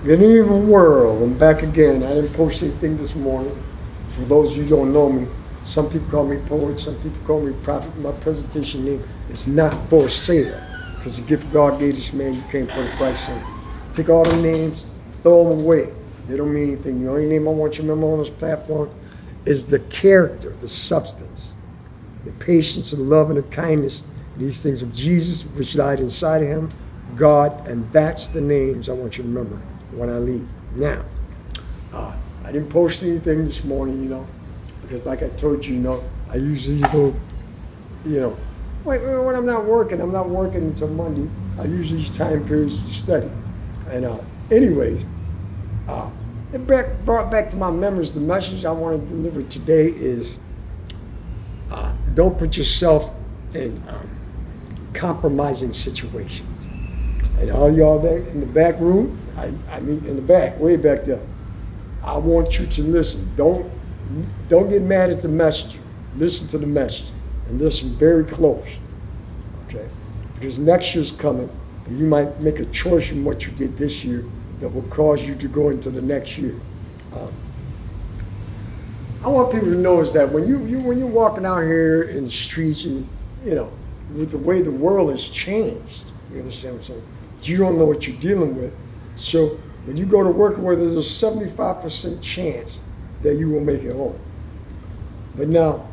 Good evening, world. I'm back again. I didn't post anything this morning. For those of you who don't know me, some people call me poet, some people call me prophet. My presentation name is not for sale. Because the gift God gave this man, you can't put a price on it. Take all the names, throw them away. They don't mean anything. The only name I want you to remember on this platform is the character, the substance, the patience and love and the kindness. These things of Jesus, which died inside of him, God, and that's the names I want you to remember when I leave. Now, I didn't post anything this morning, because like I told you, I usually go, when I'm not working until Monday. I use these time periods to study. And anyways, it brought back to my memories. The message I want to deliver today is don't put yourself in compromising situations. And all y'all there in the back room, I mean in the back, way back there, I want you to listen. Don't get mad at the messenger. Listen to the message and listen very close, okay? Because next year's coming, and you might make a choice from what you did this year that will cause you to go into the next year. I want people to know is that when you're walking out here in the streets and with the way the world has changed, you understand what I'm saying? You don't know what you're dealing with. So when you go to work, where there's a 75% chance that you will make it home. But now,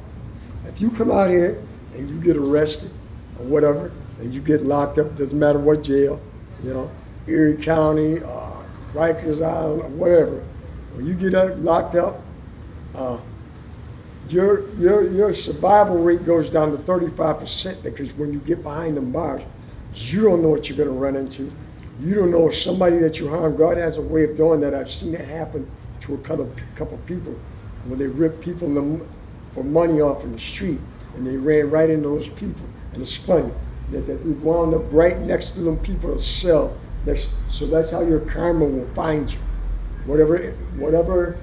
if you come out here and you get arrested or whatever, and you get locked up, doesn't matter what jail, Erie County, Rikers Island, or whatever, when you get locked up, your survival rate goes down to 35% because when you get behind them bars, you don't know what you're going to run into. You don't know if somebody that you harm. God has a way of doing that. I've seen it happen to a couple people when they ripped people for money off in the street and they ran right into those people. And it's funny that we wound up right next to them people in a cell. So that's how your karma will find you. Whatever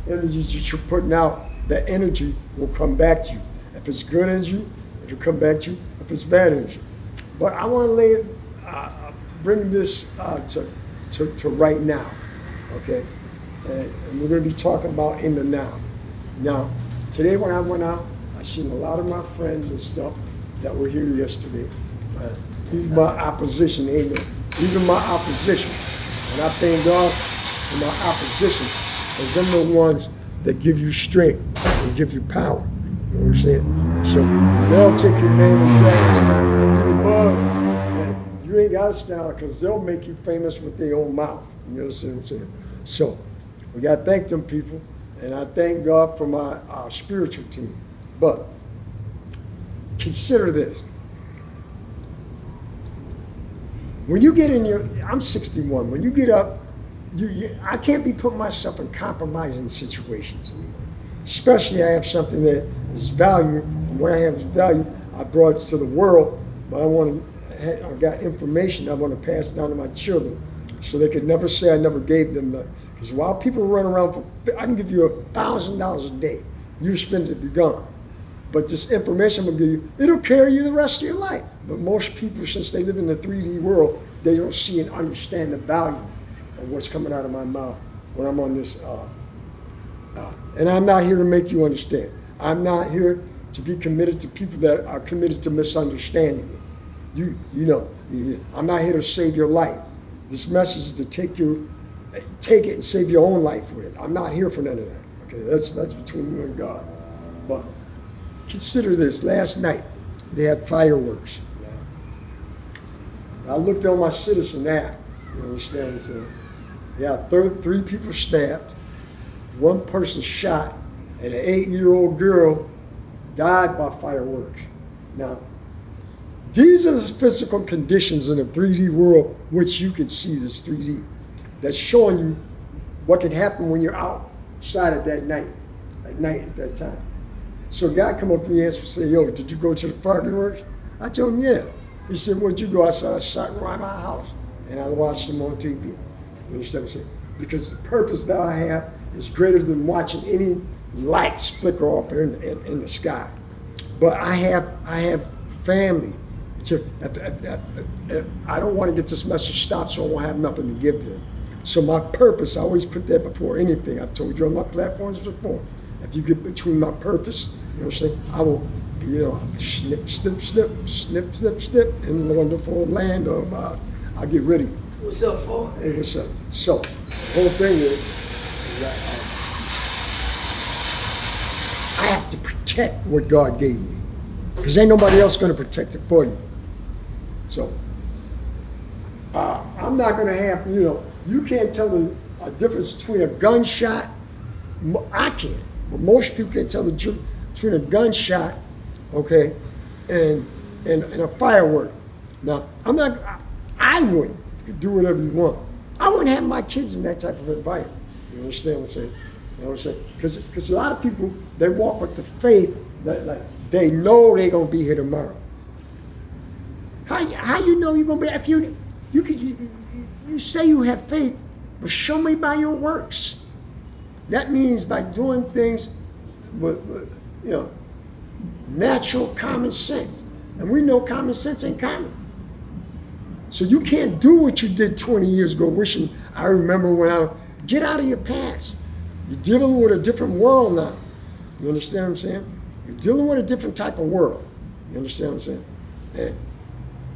energies that you're putting out, that energy will come back to you. If it's good energy, it'll come back to you. If it's bad energy. But I want to bring this to right now, okay? And we're going to be talking about in the now. Now, today when I went out, I seen a lot of my friends and stuff that were here yesterday. These are my opposition, amen. These are my opposition. And I thank God for my opposition. Because them the ones that give you strength and give you power. You know what I'm saying? So they'll take your name and drag it to the above, and you ain't got to stand out because they'll make you famous with their own mouth. You understand what I'm saying? So we got to thank them people, and I thank God for my spiritual team. But consider this. When you get I'm 61, when you get up, I can't be putting myself in compromising situations anymore. Especially I have something that is value, and what I have is value, I brought it to the world, but I've got information I want to pass down to my children so they could never say I never gave them that. Because while people run around I can give you $1,000 a day. You spend it, be gone. But this information I'm gonna give you, it'll carry you the rest of your life. But most people, since they live in the 3D world, they don't see and understand the value of what's coming out of my mouth when I'm on this. And I'm not here to make you understand. I'm not here to be committed to people that are committed to misunderstanding it. I'm not here to save your life. This message is to take it and save your own life with it. I'm not here for none of that. Okay, that's between you and God. But consider this. Last night they had fireworks. I looked on my Citizen app. You understand what I'm saying? Yeah, 3 people stabbed. 1 person shot, and an 8-year-old girl died by fireworks. Now, these are the physical conditions in the 3D world which you can see this 3D. That's showing you what can happen when you're outside at night at that time. So a guy come up to me and say, yo, did you go to the fireworks? I told him, yeah. He said, where'd you go? I said, I shot right my house. And I watched them on TV. You understand what I'm saying? Because the purpose that I have is greater than watching any lights flicker off in the sky. But I have family. I don't want to get this message stopped, so I won't have nothing to give them. So my purpose, I always put that before anything. I've told you on my platforms before. If you get between my purpose, you know what I'm saying, I will, snip, snip, snip, snip, snip, snip, in the wonderful land of, I'll get ready. What's up, Paul? Hey, what's up? So, the whole thing is that I have to protect what God gave me. Because ain't nobody else going to protect it for you. So, I'm not going to have, you can't tell a difference between a gunshot. I can, but most people can't tell the difference between a gunshot, okay, and a firework. Now, I wouldn't. You can do whatever you want. I wouldn't have my kids in that type of environment. You understand what I'm saying? You know what I'm saying? Because a lot of people, they walk with the faith that like they know they're gonna be here tomorrow. How you know you're gonna be? If you say you have faith, but show me by your works. That means by doing things with natural common sense, and we know common sense ain't common. So you can't do what you did 20 years ago, wishing I remember when get out of your past. You're dealing with a different world now. You understand what I'm saying? You're dealing with a different type of world. You understand what I'm saying?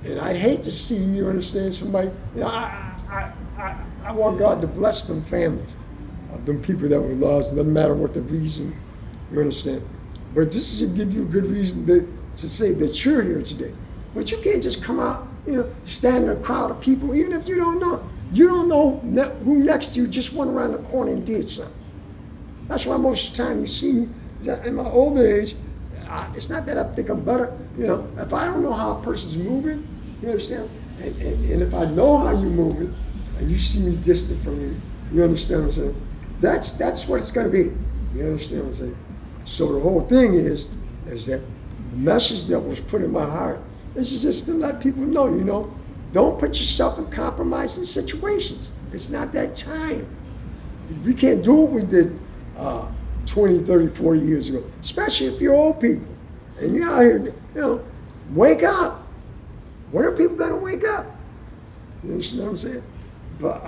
And I'd hate to see, you understand, somebody, I want God to bless them families of them people that were lost, doesn't matter what the reason, you understand? But this is to give you a good reason to say that you're here today. But you can't just come out, stand in a crowd of people, even if you don't know. You don't know who next to you just went around the corner and did something. That's why most of the time you see me, in my older age, it's not that I think I'm better. If I don't know how a person's moving, you understand? And if I know how you're moving, and you see me distant from you, you understand what I'm saying? That's what it's going to be. You understand what I'm saying? So the whole thing is that the message that was put in my heart is just to let people know, don't put yourself in compromising situations. It's not that time. We can't do what we did 20, 30, 40 years ago, especially if you're old people. And you're out here, wake up. When are people going to wake up? You understand what I'm saying? But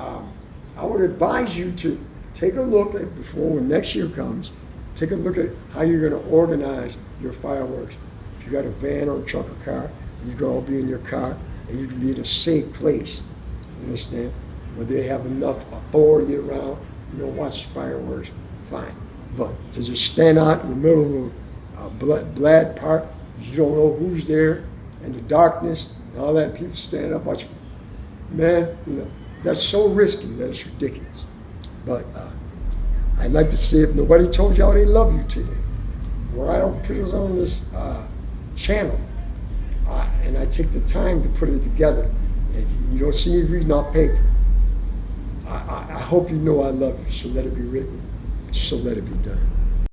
I would advise you to take a look at, before when next year comes, take a look at how you're going to organize your fireworks. If you got a van or a truck or car, you can all be in your car and you can be in a safe place. You understand? Where they have enough authority around, watch fireworks, fine. But to just stand out in the middle of a Blad Park, you don't know who's there, and the darkness and all that, people stand up, watch, man, that's so risky that it's ridiculous. But I'd like to see if nobody told y'all they love you today, or I don't put it on this channel, and I take the time to put it together. If you don't see me reading off paper, I hope you know I love you, so let it be written, so let it be done.